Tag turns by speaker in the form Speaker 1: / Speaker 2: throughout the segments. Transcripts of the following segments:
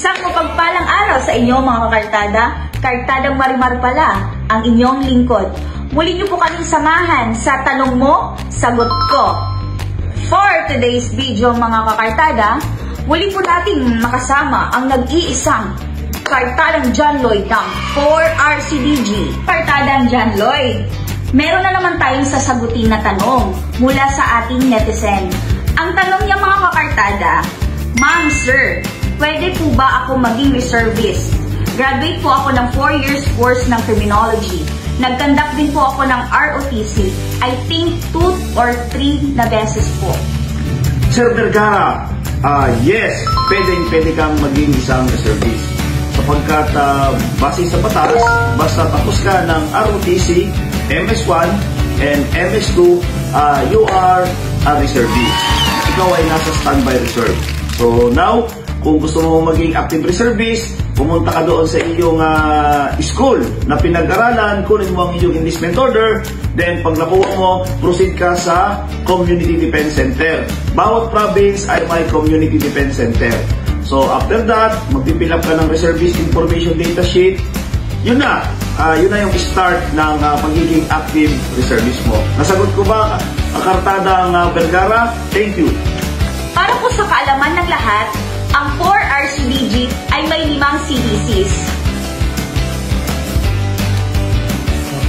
Speaker 1: Isang mapagpalang araw sa inyo mga kakartada. Kartadang Marimar pala ang inyong lingkod. Muli niyo po kaming samahan sa Tanong Mo, Sagot Ko. For today's video mga kakartada, muli po nating makasama ang nag-iisang Kartadang John Lloyd ng 4RCDG. Kartadang John Lloyd, meron na naman tayong sasagutin na tanong mula sa ating netizen. Ang tanong niya mga kakartada, Ma'am Sir, pwede po ba ako maging reservist? Graduate po ako ng 4 years course ng criminology. Nag-conduct din po ako ng ROTC. I think 2 or 3 na beses po.
Speaker 2: Sir Vergara, yes, pwede kang maging isang reservist. Sapagkat base sa batas, basta tapos ka ng ROTC, MS1, and MS2, you are a reservist. Ikaw ay nasa standby reserve. So now, kung gusto mo maging active reservist, pumunta ka doon sa iyong school na pinag-aralan, kunin mo ang iyong enlistment order, then pag nakuha mo, proceed ka sa Community Defense Center. Bawat province ay may Community Defense Center. So after that, mag-fill up ka ng reservist information data sheet. Yun na yung start ng pagiging active reservist mo. Nasagot ko ba, Kartadang Vergara? Thank you.
Speaker 1: Para po sa kaalaman ng lahat, ang 4RCDG ay may 5 CDCs.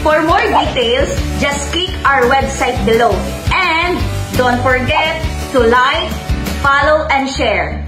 Speaker 1: For more details, just click our website below. And don't forget to like, follow, and share.